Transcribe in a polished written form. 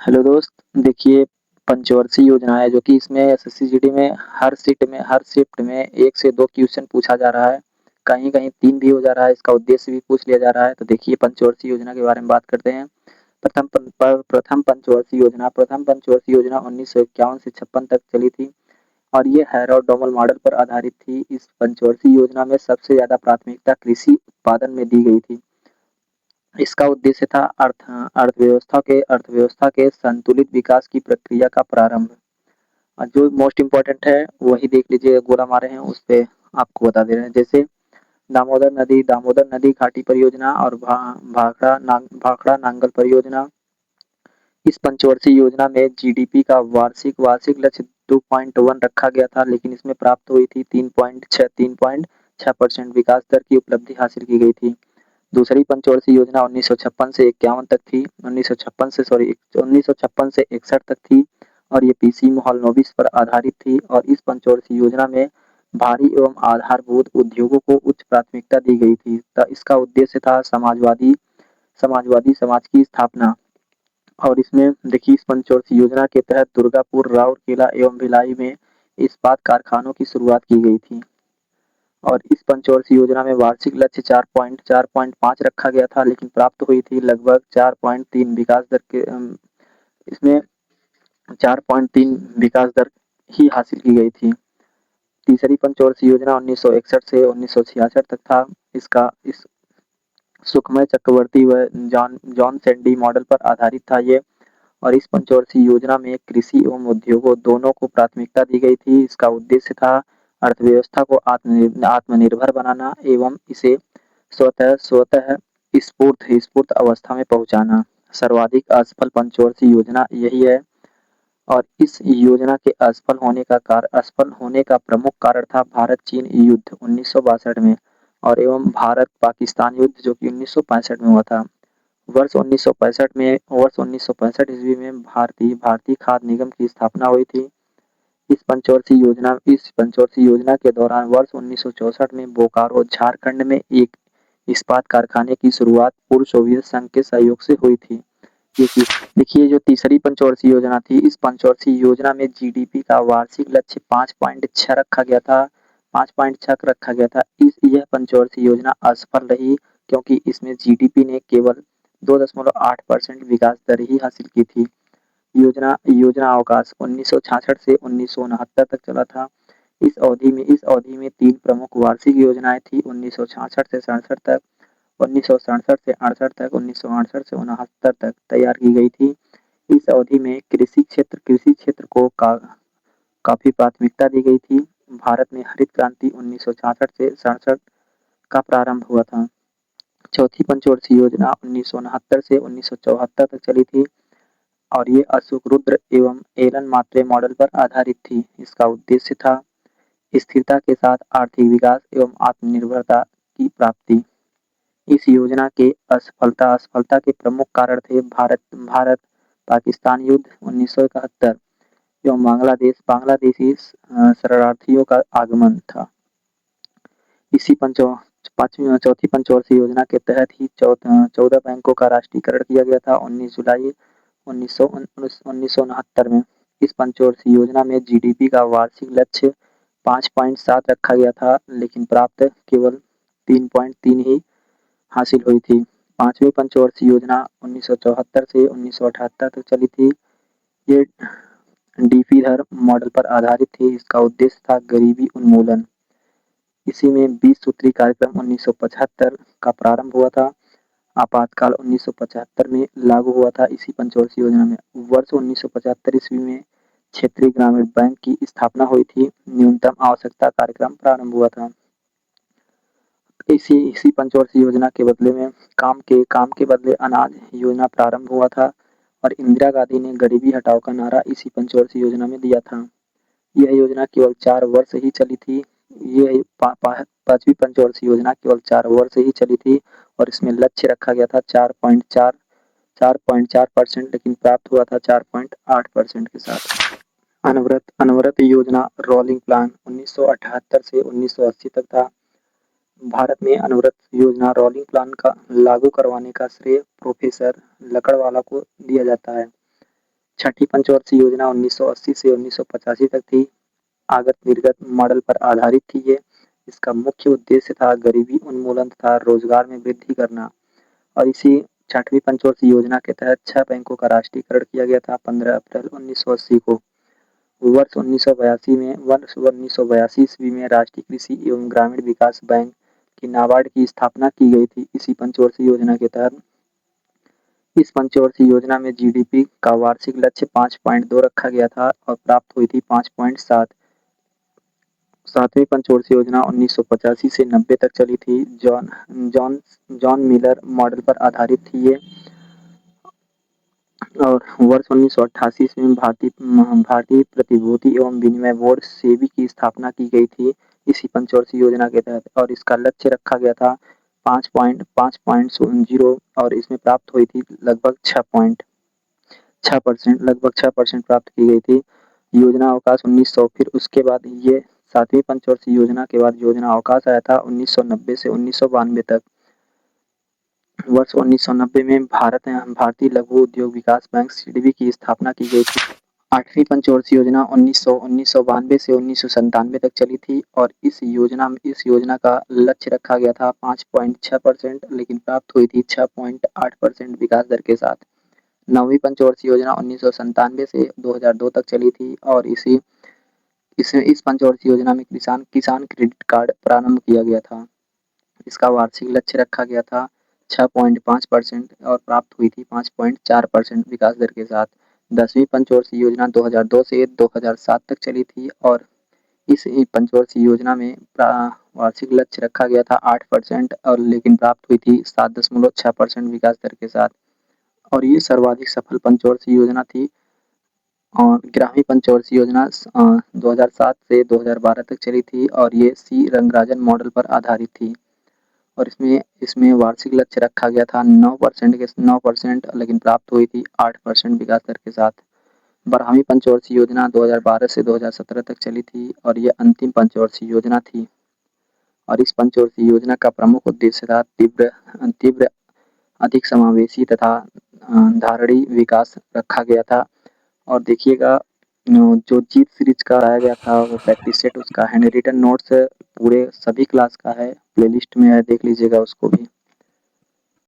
Hello दोस्त। देखिए, पंचवर्षीय योजना है जो कि इसमें एसएससी में हर शिफ्ट में 1 से 2 क्वेश्चन पूछा जा रहा है। कहीं-कहीं 3 भी हो जा रहा है, इसका उद्देश्य भी पूछ लिया जा रहा है। तो देखिए पंचवर्षीय योजना के बारे में बात करते हैं। प्रथम पंचवर्षीय योजना 1951 से 56 तक चली थी और ये हैरोल्ड-डोमल मॉडल पर आधारित थी। इस पंचवर्षीय योजना में सबसे ज़्यादा प्राथमिकता कृषि उत्पादन में दी गई थी। इसका उद्देश्य था अर्थव्यवस्था के संतुलित विकास की प्रक्रिया का प्रारंभ। जो मोस्ट इम्पोर्टेंट है वही देख लीजिए, गोला मारे हैं उस पे आपको बता दे रहे हैं। जैसे दामोदर नदी घाटी परियोजना और भाखड़ा नांगल परियोजना। इस पंचवर्षीय योजना में जीडीपी का वार्षिक लक्ष्य 2.1 रखा गया था, लेकिन इसमें प्राप्त हुई थी 3.6% विकास दर की उपलब्धि हासिल की गई थी। दूसरी पंचवर्षीय योजना 1956 से 51 तक थी। 1956 से 61 तक थी और ये पीसी मोहलनोबिस पर आधारित थी। और इस पंचवर्षीय योजना में भारी एवं आधारभूत उद्योगों को उच्च प्राथमिकता दी गई थी। इसका उद्देश्य था समाजवादी समाज की स्थापना। और इसमें देखिए, इस पंचवर्षीय योजना के तहत दुर्गापुर, राउरकेला एवं भिलाई में इस्पात कारखानों की शुरुआत की गई थी। और इस पंचवर्षीय योजना में वार्षिक लक्ष्य 4.5 रखा गया था, लेकिन प्राप्त हुई थी लगभग 4.3 विकास दर के इसमें 4.3 विकास दर ही हासिल की गई थी। तीसरी पंचवर्षीय योजना 1961 से 1966 तक था। इस सुखमय चक्रवर्ती व जॉन सैंडी मॉडल पर आधारित था ये। और इस पंचवर्षीय योजना में कृषि एवं उद्योगों दोनों को प्राथमिकता दी गई थी। इसका उद्देश्य था अर्थव्यवस्था को आत्मनिर्भर बनाना एवं इसे स्वतः स्वतः स्फूर्त अवस्था में पहुंचाना। सर्वाधिक असफल पंचवर्षीय योजना यही है। और इस योजना के असफल होने का प्रमुख कारण था भारत चीन युद्ध 1962 में और एवं भारत पाकिस्तान युद्ध जो कि 1965 में हुआ था। वर्ष 1965 ईस्वी में भारतीय खाद्य निगम की स्थापना हुई थी। इस पंचवर्षीय योजना के दौरान वर्ष 1964 में बोकारो झारखंड में एक इस्पात कारखाने की शुरुआत पूर्व सोवियत संघ के सहयोग से हुई थी। देखिए, जो तीसरी पंचवर्षीय योजना थी, इस पंचवर्षीय योजना में जीडीपी का वार्षिक लक्ष्य 5.6 रखा गया था। 5.6 रखा गया था। यह पंचवर्षीय योजना असफल रही क्योंकि इसमें जीडीपी ने केवल 2.8% विकास दर ही हासिल की थी। योजना अवकाश 1966 से 1969 तक चला था। इस अवधि में 3 प्रमुख वार्षिक योजनाएं थी। 1966 से 67 तक, 1967 से 68 तक, 1968 से 69 तक तैयार की गई थी। इस अवधि में कृषि क्षेत्र को काफी प्राथमिकता दी गई थी। भारत में हरित क्रांति 1966 से 67 का प्रारंभ हुआ था। चौथी पंचवर्षीय योजना 1969 से 1974 तक चली थी और ये अशोक रुद्र एवं एलन मात्रे मॉडल पर आधारित थी। इसका उद्देश्य था स्थिरता के साथ आर्थिक विकास एवं आत्मनिर्भरता की प्राप्ति। इस योजना के असफलता के प्रमुख कारण थे भारत पाकिस्तान युद्ध 1971 एवं बांग्लादेशी शरणार्थियों का आगमन था। चौथी पंचवर्षीय योजना के तहत ही 14 बैंकों का राष्ट्रीयकरण किया गया था 19 जुलाई 1969 में। इस पंचवर्षीय योजना में जीडीपी का वार्षिक लक्ष्य 5.7 रखा गया था, लेकिन प्राप्त केवल 3.3 ही हासिल हुई थी। पांचवी पंचवर्षीय योजना 1974 से 1978 तक चली थी। ये डीपीधर मॉडल पर आधारित थी। इसका उद्देश्य था गरीबी उन्मूलन। इसी में 20 सूत्री कार्यक्रम 1975 का प्रारंभ हुआ था। आपातकाल 1975 में लागू हुआ था। इसी पंचवर्षीय योजना में वर्ष 1975 ईस्वी में क्षेत्रीय ग्रामीण बैंक की स्थापना हुई थी। न्यूनतम आवश्यकता कार्यक्रम प्रारंभ हुआ था। इसी पंचवर्षीय योजना के बदले में काम के बदले अनाज योजना प्रारंभ हुआ था और इंदिरा गांधी ने गरीबी हटाओ का नारा इसी पंचवर्षीय योजना में दिया था। यह योजना केवल 4 वर्ष ही चली थी। ये पांचवी पंचवर्षीय योजना केवल 4 वर्ष ही चली थी और इसमें लक्ष्य रखा गया था 4.4%, लेकिन प्राप्त हुआ था 4.8% के साथ। अनवरत योजना रोलिंग प्लान 1978 से 1980 तक था। भारत में अनवरत योजना रोलिंग प्लान का लागू करवाने का श्रेय प्रोफेसर लकड़वाला को दिया जाता है। छठी पंचवर्षीय योजना 1980 से 1985 तक थी। आगत निर्गत मॉडल पर आधारित थी ये। इसका मुख्य उद्देश्य था गरीबी उन्मूलन तथा रोजगार में वृद्धि करना। और इसी छठवीं पंचवर्षीय योजना के तहत 6 बैंकों का राष्ट्रीयकरण किया गया था 15 अप्रैल 1980 को। वर्ष 1982 ईस्वी में राष्ट्रीय कृषि एवं ग्रामीण विकास बैंक की नाबार्ड की स्थापना की गई थी इसी पंचवर्षीय योजना के तहत। इस पंचवर्षीय योजना में जीडीपी का वार्षिक लक्ष्य 5.2 रखा गया था और प्राप्त हुई थी 5.7। सातवीं पंचवर्षीय योजना 1985 से 90 तक चली थी। जॉन मिलर मॉडल पर आधारित थी ये। और वर्ष 1988 में भारतीय प्रतिभूति एवं विनिमय बोर्ड सेबी की स्थापना की गई थी इसी पंचवर्षीय योजना के तहत। और इसका लक्ष्य रखा गया था 5.0 और इसमें प्राप्त हुई थी लगभग 6% प्राप्त की गई थी। योजना अवकाश 1900। फिर उसके बाद ये सातवीं पंचवर्षीय योजना के बाद योजना अवकाश आया था 1990 से 1992 तक। वर्ष 1990 में भारतीय लघु उद्योग विकास बैंक सीडीबी की स्थापना की गई थी। आठवीं पंचवर्षीय योजना 1992 से 1997 तक चली थी और इस योजना का लक्ष्य रखा गया था 5.6% लेकिन प्राप्त हुई थी 6.8% विकास दर के साथ। नौवीं पंचवर्षीय योजना 1997 से 2002 तक चली थी और इस पंचवर्षीय योजना में किसान क्रेडिट कार्ड प्रारंभ किया गया था। इसका वार्षिक लक्ष्य रखा गया था 6.5% और प्राप्त हुई थी 5.4% विकास दर के साथ। 10वीं पंचवर्षीय योजना 2002 से 2007 तक चली थी और इस पंचवर्षीय योजना में वार्षिक लक्ष्य रखा गया था 8% और लेकिन प्राप्त हुई थी 7.6% विकास दर के साथ। और ये सर्वाधिक सफल पंचवर्षीय योजना थी। और 11वीं पंचवर्षीय योजना 2007 से 2012 तक चली थी और ये सी रंगराजन मॉडल पर आधारित थी। और इसमें वार्षिक लक्ष्य रखा गया था 9% लेकिन प्राप्त हुई थी 8% विकास दर के साथ। 12वीं पंचवर्षीय योजना 2012 से 2017 तक चली थी और ये अंतिम पंचवर्षीय योजना थी। और इस पंचवर्षीय योजना का प्रमुख उद्देश्य था तीव्र अधिक समावेशी तथा धारणीय विकास रखा गया था। और देखिएगा जो जीत सीरीज का लाया गया था वो प्रैक्टिस सेट उसका हैंड रिटन नोट्स पूरे सभी क्लास का है, प्लेलिस्ट में है, देख लीजिएगा उसको भी।